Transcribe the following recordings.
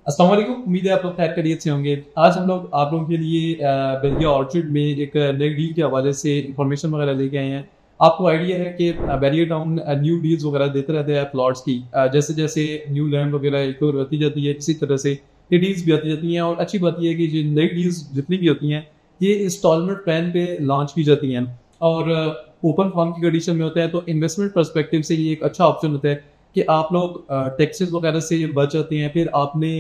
अस्सलाम वालेकुम। उम्मीद है आप लोग खैर खैरियत से होंगे। आज हम लोग आप लोगों के लिए बल्गिया ऑर्चिड में एक नई डील के हवाले से इंफॉर्मेशन वगैरह लेके आए हैं। आपको आइडिया है कि बैरियर टाउन न्यू डील्स वगैरह देते रहते हैं प्लॉट्स की। जैसे जैसे न्यू लैंड वगैरह एक और आती जाती है, इसी तरह से ये डील्स भी आती जाती हैं। और अच्छी बात यह है कि जो नई डील्स जितनी भी होती हैं ये इंस्टॉलमेंट प्लान पे लॉन्च की जाती हैं और ओपन फॉर्म की कंडीशन में होता है। तो इन्वेस्टमेंट परस्पेक्टिव से ये एक अच्छा ऑप्शन होता है कि आप लोग टैक्सेस वगैरह से बच जाते हैं। फिर आपने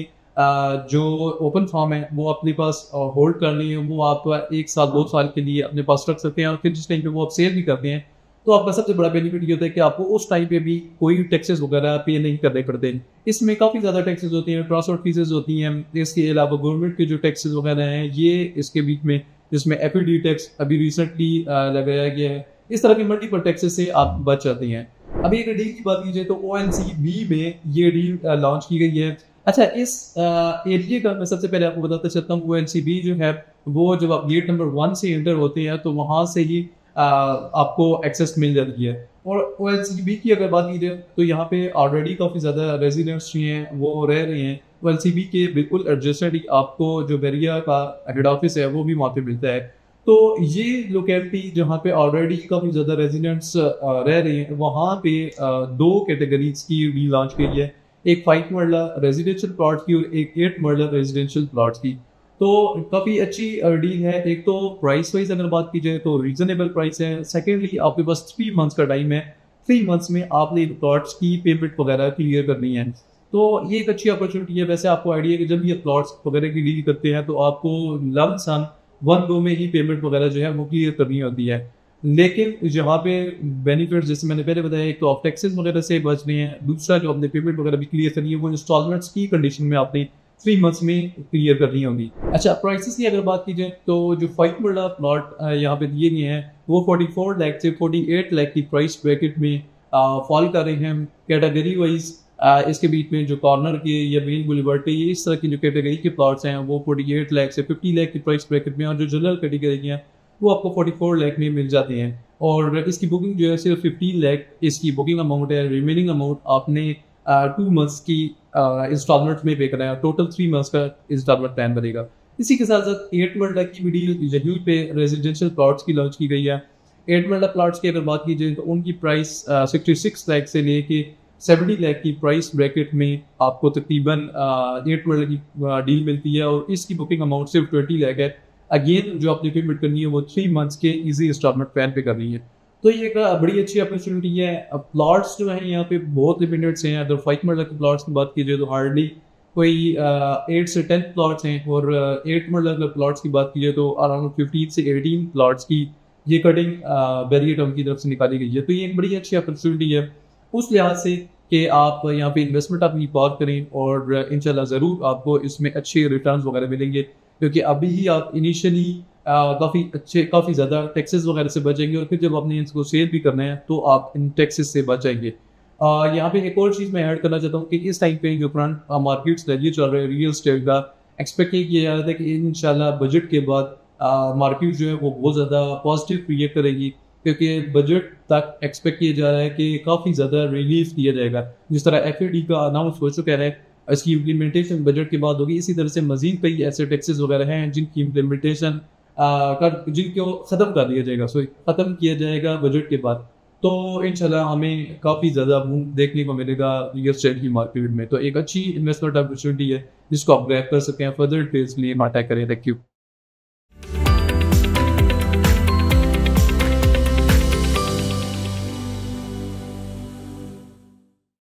जो ओपन फॉर्म है वो अपने पास होल्ड करनी है, वो आप 1 साल 2 साल के लिए अपने पास रख सकते हैं और फिर जिस टाइम पे वो आप सेल भी करते हैं तो आपका सबसे बड़ा बेनिफिट ये होता है कि आपको उस टाइम पे भी कोई टैक्सेस वगैरह पे नहीं करने पड़ते। इसमें काफ़ी ज़्यादा टैक्सेस होती हैं, ट्रांसपोर्ट फीसेज होती हैं। इसके अलावा गवर्नमेंट के जो टैक्सेस वगैरह हैं ये इसके बीच में, जिसमें एफईडी टैक्स अभी रिसेंटली लगाया गया है। इस तरह के मल्टीपल टैक्सेस से आप बच जाते हैं। अभी अगर डील की बात की जाए तो ONCB में ये डील लॉन्च की गई है। अच्छा, इस एरिया का मैं सबसे पहले आपको बताता चलता हूँ। ONCB जो है वो जब आप गेट नंबर 1 से एंटर होते हैं तो वहाँ से ही आपको एक्सेस मिल जाती है। और ONCB की अगर बात की जाए तो यहाँ पे ऑलरेडी काफ़ी ज़्यादा रेजिडेंट्स जो हैं वो रह रहे हैं। ONCB के बिल्कुल एडजेसेंट ही आपको जो बैरिया का हेड ऑफिस है वो भी वहाँ पे मिलता है। तो ये लोकेलिटी जहाँ पे ऑलरेडी काफ़ी ज़्यादा रेजिडेंट्स रह रहे हैं, वहाँ पे 2 कैटेगरीज की डील लॉन्च की है। एक 5 मरला रेजिडेंशियल प्लॉट की और एक 8 मरला रेजिडेंशियल प्लॉट की। तो काफ़ी अच्छी डील है। एक तो प्राइस वाइज अगर बात की जाए तो रीजनेबल प्राइस है। सेकेंडली आपके पास 3 मंथ्स का टाइम है। 3 मंथ्स में आपने प्लॉट्स की पेमेंट वगैरह क्लियर करनी है। तो ये एक अच्छी अपॉर्चुनिटी है। वैसे आपको आइडिया है कि जब ये प्लॉट्स वगैरह की डील करते हैं तो आपको लम सम 1 गो में ही पेमेंट वगैरह जो है वो क्लियर करनी होती है। लेकिन यहाँ पे बेनिफिट जैसे मैंने पहले बताया, एक तो आप टैक्सेस वगैरह से बच रहे हैं, दूसरा जो आपने पेमेंट वगैरह भी क्लियर करनी है वो इंस्टॉलमेंट्स की कंडीशन में आपने 3 मंथ्स में क्लियर करनी होगी। अच्छा, प्राइसेस की अगर बात की जाए तो जो 5 मरला प्लॉट यहाँ पे दिए गए हैं वो 44 लाख से 48 लाख की प्राइस ब्रैकेट में फॉल कर रहे हैं। कैटेगरी वाइज इसके बीच में जो कॉर्नर के या मेन बुलेवार्ड ये इस तरह की जो कैटेगरी के प्लॉट्स हैं वो 48 लाख से 50 लाख की प्राइस ब्रैकेट में, और जो जनरल कैटेगरी हैं वो आपको 44 लाख में मिल जाते हैं। और इसकी बुकिंग जो है सिर्फ 15 लाख इसकी बुकिंग अमाउंट है। रिमेनिंग अमाउंट आपने 2 मंथ्स की इंस्टॉलमेंट में पे करना है। टोटल 3 मंथ्स का इंस्टॉलमेंट प्लान बनेगा। इसी के साथ साथ 8 मरला की भी डील जदूद पे रेजिडेंशियल प्लॉट्स की लॉन्च की गई है। 8 मरला प्लॉट्स की अगर बात की जाए तो उनकी प्राइस 66 लाख से लेके 70 लाख की प्राइस ब्रैकेट में आपको तकरीबन 8 मरला की डील मिलती है और इसकी बुकिंग अमाउंट सिर्फ 20 लाख है। अगेन जो आपने पेमेंट करनी है वो 3 मंथ्स के इजी इंस्टॉलमेंट प्लान पे करनी है। तो ये एक बड़ी अच्छी अपॉर्चुनिटी है। अब प्लॉट्स जो हैं यहाँ पे बहुत लिमिटेड से हैं। अगर 5 मरला के प्लॉट्स की बात की जाए तो हार्डली कोई 8 से 10 प्लॉट्स हैं, और 8 मरला के प्लॉट्स की बात की जाए तो अराउंड 15 से 18 प्लॉट्स की ये कटिंग बैरियर टाउन की तरफ से निकाली गई है। तो ये एक बड़ी अच्छी अपॉर्चुनिटी है उस लिहाज से कि आप यहाँ पे इन्वेस्टमेंट अपनी पार करें और इंशाल्लाह ज़रूर आपको इसमें अच्छे रिटर्न्स वगैरह मिलेंगे, क्योंकि अभी ही आप इनिशियली काफ़ी ज़्यादा टैक्सेस वगैरह से बचेंगे और फिर जब आपने इसको सेल भी करना है तो आप इन टैक्सेस से बचेंगे। यहाँ पे एक और चीज़ मैं ऐड करना चाहता हूँ कि इस टाइम पे जो करंट मार्केट्स ये चल रहे हैं रियल स्टेट का, एक्सपेक्ट किया जा रहा था कि इंशाल्लाह बजट के बाद मार्केट जो है वो बहुत ज़्यादा पॉजिटिव क्रिएट करेगी, क्योंकि बजट तक एक्सपेक्ट किया जा रहा है कि काफ़ी ज़्यादा रिलीफ दिया जाएगा। जिस तरह एफईडी का अनाउंस हो चुका है, इसकी इम्प्लीमेंटेशन बजट के बाद होगी। इसी तरह से मजीद कई ऐसे टैक्सेस वगैरह हैं जिनकी इम्प्लीमेंटेशन जिनको ख़त्म कर दिया जाएगा, ख़त्म किया जाएगा बजट के बाद। तो इंशाल्लाह हमें काफ़ी ज़्यादा बूम देखने को मिलेगा रियल एस्टेट की मार्केट में। तो एक अच्छी इन्वेस्टमेंट अपॉर्चुनिटी है जिसको आप ग्रैब कर सकते हैं। फर्दर डिटेल्स लिए कॉन्टैक्ट करें। Thank you.